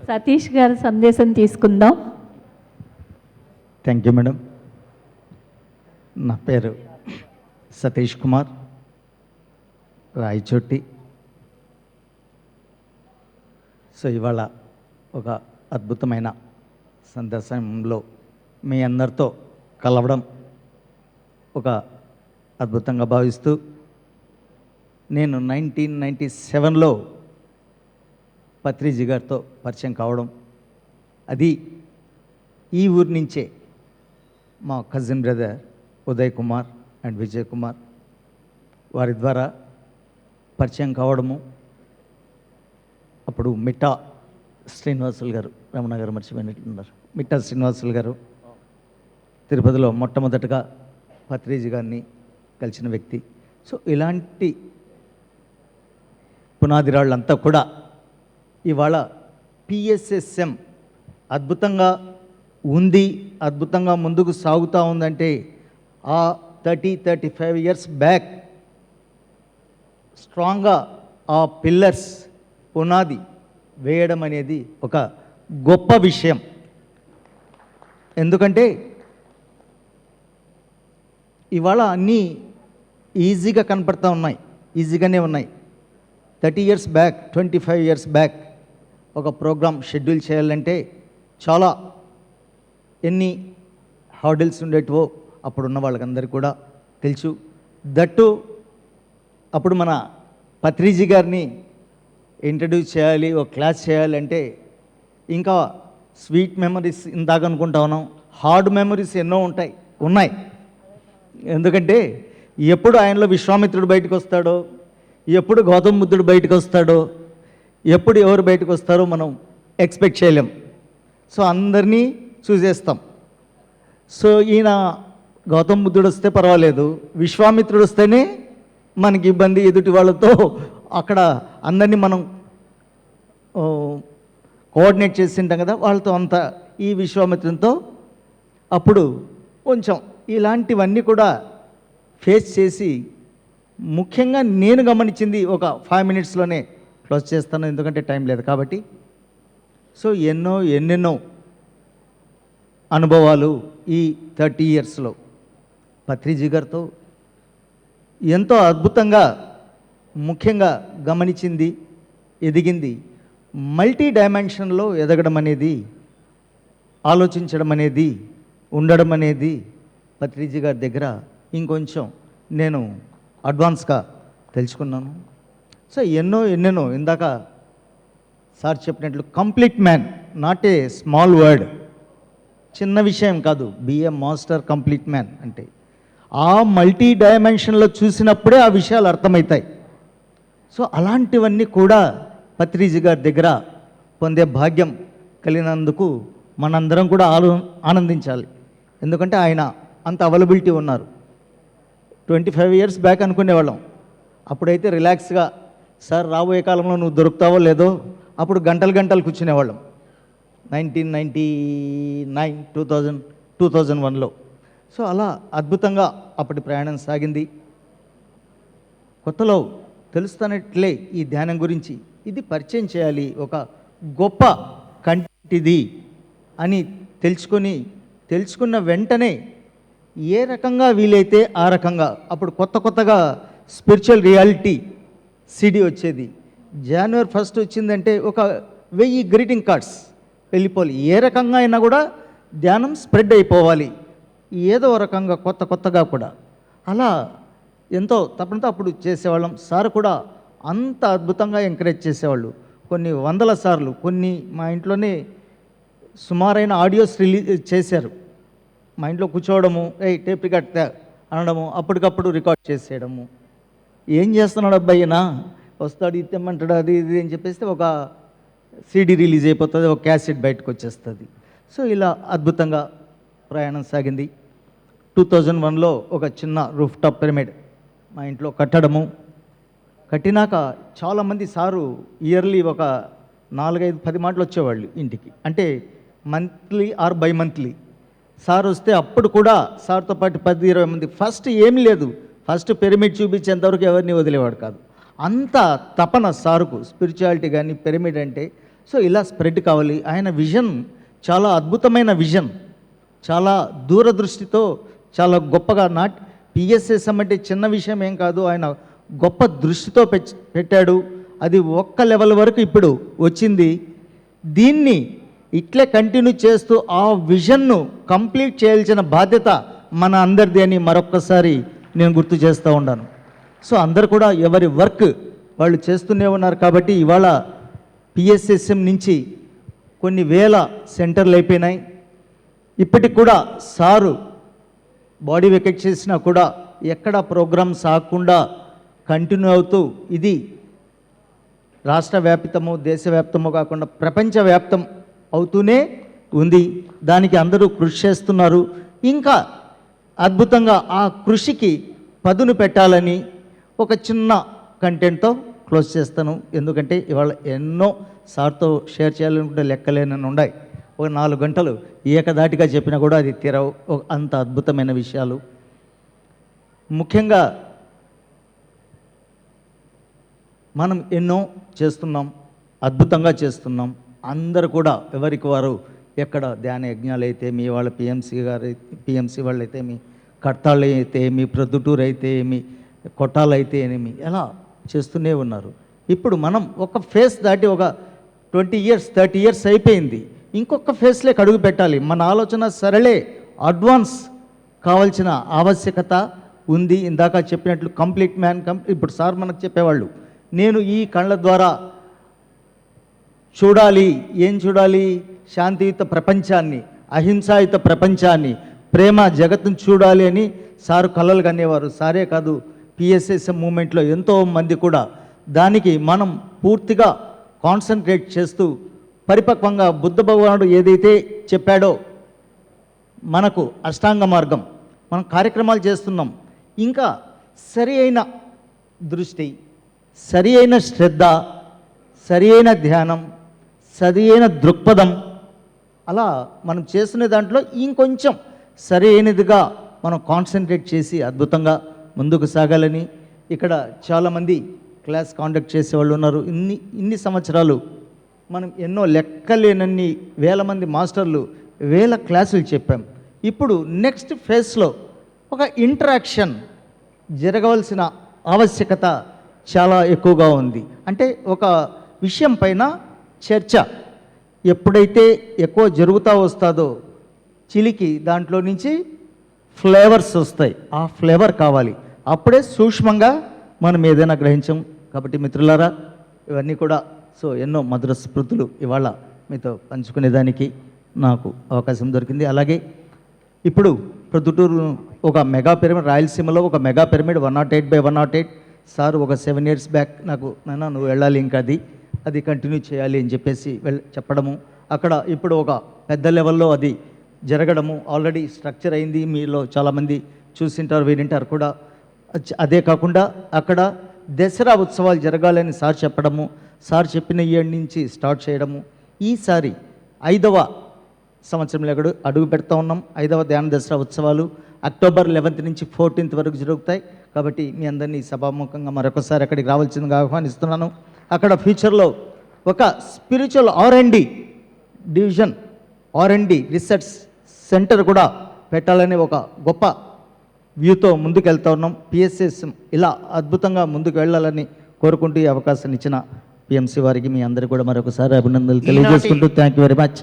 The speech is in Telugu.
సతీష్ గారి సందేశం తీసుకుందాం. Thank you madam. నా పేరు సతీష్ కుమార్, రాయచోటి. సో ఇవాళ ఒక అద్భుతమైన సందర్శనంలో మీ అందరితో కలవడం ఒక అద్భుతంగా భావిస్తూ, నేను 1997లో పత్రిజీ గారితో పరిచయం కావడం, అది ఈ ఊరి నుంచే మా cousin brother Uday Kumar and Vijay Kumar వారి ద్వారా పరిచయం కావడము. అప్పుడు మిట్టా శ్రీనివాసులు గారు, రమణ గారు మర్చిపోయినట్లున్నారు, మిట్టా శ్రీనివాసులు గారు తిరుపతిలో మొట్టమొదటగా పత్రిజీ గారిని కలిసిన వ్యక్తి. సో ఇలాంటి పునాదిరాళ్ళంతా కూడా ఇవాళ పిఎస్ఎస్ఎం అద్భుతంగా ఉంది, అద్భుతంగా ముందుకు సాగుతూ ఉందంటే ఆ 35 ఇయర్స్ బ్యాక్ స్ట్రాంగ్గా ఆ పిల్లర్స్ పునాది వేయడం అనేది ఒక గొప్ప విషయం. ఎందుకంటే ఇవాళ అన్నీ ఈజీగా కనపడతా ఉన్నాయి, ఈజీగానే ఉన్నాయి. 30 ఇయర్స్ బ్యాక్, 25 ఇయర్స్ బ్యాక్ ఒక ప్రోగ్రామ్ షెడ్యూల్ చేయాలంటే చాలా ఎన్ని హార్డిల్స్ ఉండేటివో అప్పుడున్న వాళ్ళకందరికీ కూడా తెలుసు. దట్టు అప్పుడు మన పత్రిజీ గారిని ఇంట్రడ్యూస్ చేయాలి, ఒక క్లాస్ చేయాలంటే ఇంకా స్వీట్ మెమరీస్ ఇందాక అనుకుంటా ఉన్నాం, హార్డ్ మెమరీస్ ఎన్నో ఉన్నాయి. ఎందుకంటే ఎప్పుడు ఆయనలో విశ్వామిత్రుడు బయటకు వస్తాడో, ఎప్పుడు గౌతమ బుద్ధుడు బయటకు వస్తాడో, ఎప్పుడు ఎవరు బయటకు వస్తారో మనం ఎక్స్పెక్ట్ చేయలేం. సో అందరినీ చూసేస్తాం. సో ఈయన గౌతమ బుద్ధుడు వస్తే పర్వాలేదు, విశ్వామిత్రుడు వస్తేనే మనకి ఇబ్బంది. ఎదుటి వాళ్ళతో అక్కడ అందరినీ మనం కోఆర్డినేట్ చేసి ఉంటాం కదా, వాళ్ళతో అంతా ఈ విశ్వామిత్రునితో అప్పుడు కొంచెం ఇలాంటివన్నీ కూడా ఫేస్ చేసి, ముఖ్యంగా నేను గమనించింది ఒక 5 మినిట్స్లోనే క్లోజ్ చేస్తాను ఎందుకంటే టైం లేదు కాబట్టి. సో ఎన్నెన్నో అనుభవాలు ఈ 30 ఇయర్స్లో పత్రిజీ గారితో ఎంతో అద్భుతంగా ముఖ్యంగా గమనించింది, ఎదిగింది. మల్టీ డైమెన్షన్లో ఎదగడం అనేది, ఆలోచించడం అనేది, ఉండడం అనేది పత్రిజీ గారి దగ్గర ఇంకొంచెం నేను అడ్వాన్స్గా తెలుసుకున్నాను. సో ఎన్నెన్నో ఇందాక సార్ చెప్పినట్లు complete man, not a small word, చిన్న విషయం కాదు. బిఏ మాస్టర్ కంప్లీట్ మ్యాన్ అంటే ఆ మల్టీ డైమెన్షన్లో చూసినప్పుడే ఆ విషయాలు అర్థమవుతాయి. సో అలాంటివన్నీ కూడా పత్రిజీ గారి దగ్గర పొందే భాగ్యం కలిగినందుకు మనందరం కూడా ఆనందించాలి. ఎందుకంటే ఆయన అంత అవైలబిలిటీ ఉన్నారు. 25 ఇయర్స్ బ్యాక్ అనుకునేవాళ్ళం, అప్పుడైతే రిలాక్స్గా సార్ రాబోయే కాలంలో నువ్వు దొరుకుతావో లేదో, అప్పుడు గంటలు కూర్చునేవాళ్ళం. 1999, 2001లో. సో అలా అద్భుతంగా అప్పటి ప్రయాణం సాగింది. కొత్తలో తెలుస్తున్నట్లే ఈ ధ్యానం గురించి ఇది పరిచయం చేయాలి, ఒక గొప్ప కంటెంట్ ఇది అని తెలుసుకున్న వెంటనే ఏ రకంగా వీలైతే ఆ రకంగా అప్పుడు కొత్తగా స్పిరిచువల్ రియాలిటీ సిడి వచ్చేది. జనవరి 1 వచ్చిందంటే ఒక 1000 గ్రీటింగ్ కార్డ్స్ వెళ్ళిపోవాలి. ఏ రకంగా అయినా కూడా ధ్యానం స్ప్రెడ్ అయిపోవాలి, ఏదో రకంగా కొత్తగా కూడా. అలా ఎంతో తప్పనితో అప్పుడు చేసేవాళ్ళం. సార్ కూడా అంత అద్భుతంగా ఎంకరేజ్ చేసేవాళ్ళు. కొన్ని వందల సార్లు, కొన్ని మా ఇంట్లోనే సుమారైన ఆడియోస్ రిలీజ్ చేశారు. మా ఇంట్లో కూర్చోవడము, టేప్ రికార్డ్ అనడము, అప్పటికప్పుడు రికార్డ్ చేసేయడము. ఏం చేస్తున్నాడు అబ్బాయినా, వస్తాడు ఇత్తేమంటాడు, అది ఇది అని చెప్పేస్తే ఒక సిడి రిలీజ్ అయిపోతుంది, ఒక క్యాసెట్ బయటకు వచ్చేస్తుంది. సో ఇలా అద్భుతంగా ప్రయాణం సాగింది. 2001లో ఒక చిన్న రూఫ్ టాప్ పిరమిడ్ మా ఇంట్లో కట్టడము. కట్టినాక చాలామంది సారు ఇయర్లీ ఒక 4-5-10 మాటలు వచ్చేవాళ్ళు ఇంటికి, అంటే monthly or by monthly. Sir వస్తే అప్పుడు కూడా సార్తో పాటు 10-20 మంది. ఫస్ట్ ఏమీ లేదు, ఫస్ట్ పిరమిడ్ చూపించేంతవరకు ఎవరిని వదిలేవాడు కాదు. అంత తపన సారుకు, స్పిరిచువాలిటీ కానీ పిరమిడ్ అంటే. సో ఇలా స్ప్రెడ్ కావాలి. ఆయన విజన్ చాలా అద్భుతమైన విజన్, చాలా దూరదృష్టితో చాలా గొప్పగా పిఎస్ఎస్ఎం అంటే చిన్న విషయం ఏం కాదు, ఆయన గొప్ప దృష్టితో పెట్టాడు. అది ఒక్క లెవెల్ వరకు ఇప్పుడు వచ్చింది. దీన్ని ఇట్లే కంటిన్యూ చేస్తూ ఆ విజన్ను కంప్లీట్ చేయాల్సిన బాధ్యత మన అందరిది అని మరొక్కసారి నేను గుర్తు చేస్తూ ఉన్నాను. సో అందరు కూడా ఎవరి వర్క్ వాళ్ళు చేస్తూనే ఉన్నారు. కాబట్టి ఇవాళ పిఎస్ఎస్ఎం నుంచి కొన్ని వేల సెంటర్లు అయిపోయినాయి. ఇప్పటికి కూడా సారు బాడీ వెకెట్ చేసినా కూడా ఎక్కడ ప్రోగ్రామ్స్ ఆగకుండా కంటిన్యూ అవుతూ ఇది రాష్ట్ర వ్యాప్తము దేశవ్యాప్తము కాకుండా ప్రపంచవ్యాప్తం అవుతూనే ఉంది. దానికి అందరూ కృషి చేస్తున్నారు. ఇంకా అద్భుతంగా ఆ కృషికి పదును పెట్టాలని ఒక చిన్న కంటెంట్తో క్లోజ్ చేస్తాను. ఎందుకంటే ఇవాళ ఎన్నో సార్తో షేర్ చేయాలనుకుంటే లెక్కలేనని ఉన్నాయి. ఒక 4 గంటలు ఏకదాటిగా చెప్పినా కూడా అది తీరవు, అంత అద్భుతమైన విషయాలు. ముఖ్యంగా మనం ఎన్నో చేస్తున్నాం, అద్భుతంగా చేస్తున్నాం. అందరూ కూడా ఎవరికి వారు ఎక్కడ ధ్యాన యజ్ఞాలు అయితే మీ వాళ్ళ పిఎంసి వాళ్ళు అయితే మీ కడతాళ్ళు అయితే మీ ప్రొద్దుటూరు అయితే మీ కొట్టాలు అయితే ఏమి ఎలా చేస్తూనే ఉన్నారు. ఇప్పుడు మనం ఒక ఫేస్ దాటి ఒక 20 years 30 years అయిపోయింది. ఇంకొక ఫేస్లోకి అడుగు పెట్టాలి. మన ఆలోచన సరళే, అడ్వాన్స్ కావాల్సిన ఆవశ్యకత ఉంది. ఇందాక చెప్పినట్లు కంప్లీట్ మ్యాన్ ఇప్పుడు సార్ మనకు చెప్పేవాళ్ళు, నేను ఈ కళ్ళ ద్వారా చూడాలి. ఏం చూడాలి? శాంతియుత ప్రపంచాన్ని, అహింసాయుత ప్రపంచాన్ని, ప్రేమ జగత్తును చూడాలి అని సారు కలలు కనేవారు. సారే కాదు, పిఎస్ఎస్ఎం మూమెంట్లో ఎంతోమంది కూడా దానికి మనం పూర్తిగా కాన్సన్ట్రేట్ చేస్తూ పరిపక్వంగా బుద్ధ భగవానుడు ఏదైతే చెప్పాడో మనకు అష్టాంగ మార్గం మనం కార్యక్రమాలు చేస్తున్నాం. ఇంకా సరి అయిన దృష్టి, సరి అయిన శ్రద్ధ, సరి అయిన ధ్యానం, సరి అయిన దృక్పథం, అలా మనం చేస్తున్న దాంట్లో ఇంకొంచెం సరి అయినదిగా మనం కాన్సన్ట్రేట్ చేసి అద్భుతంగా ముందుకు సాగాలని ఇక్కడ చాలామంది క్లాస్ కాండక్ట్ చేసేవాళ్ళు ఉన్నారు. ఇన్ని సంవత్సరాలు మనం ఎన్నో లెక్కలేనన్ని వేల మంది మాస్టర్లు, వేల క్లాసులు చెప్పాం. ఇప్పుడు నెక్స్ట్ ఫేజ్లో ఒక ఇంటరాక్షన్ జరగవలసిన ఆవశ్యకత చాలా ఎక్కువగా ఉంది. అంటే ఒక విషయం పైన చర్చ ఎప్పుడైతే ఎక్కువ జరుగుతూ వస్తుందో చిలికి దాంట్లో నుంచి ఫ్లేవర్స్ వస్తాయి. ఆ ఫ్లేవర్ కావాలి, అప్పుడే సూక్ష్మంగా మనం ఏదైనా గ్రహించాం. కాబట్టి మిత్రులారా, ఇవన్నీ కూడా ఎన్నో మధుర స్మృతులు ఇవాళ మీతో పంచుకునేదానికి నాకు అవకాశం దొరికింది. అలాగే ఇప్పుడు ప్రొద్దుటూరు ఒక మెగా పిరమిడ్, రాయలసీమలో ఒక మెగా పిరమిడ్ 108/108 సార్ ఒక 7 years బ్యాక్ నాకు నాన్న నువ్వు వెళ్ళాలి, ఇంకా అది కంటిన్యూ చేయాలి అని చెప్పేసి చెప్పడము, అక్కడ ఇప్పుడు ఒక పెద్ద లెవెల్లో అది జరగడము ఆల్రెడీ స్ట్రక్చర్ అయింది. మీలో చాలామంది చూసింటారు, వినింటారు కూడా. అదే కాకుండా అక్కడ దసరా ఉత్సవాలు జరగాలని సార్ చెప్పడము, సార్ చెప్పిన ఇయర్ నుంచి స్టార్ట్ చేయడము. ఈసారి 5వ సంవత్సరంలో అడుగు పెడతా ఉన్నాం. 5వ ధ్యాన దసరా ఉత్సవాలు అక్టోబర్ 11th నుంచి 14th వరకు జరుగుతాయి. కాబట్టి మీ అందరినీ సభాముఖంగా మరొకసారి అక్కడికి రావాల్సిందిగా ఆహ్వానిస్తున్నాను. అక్కడ ఫ్యూచర్లో ఒక spiritual R&D division, R&D research centre కూడా పెట్టాలనే ఒక గొప్ప వ్యూతో ముందుకు వెళ్తా ఉన్నాం. పిఎస్ఎస్ఎం ఇలా అద్భుతంగా ముందుకు వెళ్ళాలని కోరుకుంటూ ఈ అవకాశాన్ని ఇచ్చిన పిఎంసి వారికి మీ అందరికీ కూడా మరొకసారి అభినందనలు తెలియజేసుకుంటూ థ్యాంక్ యూ వెరీ మచ్.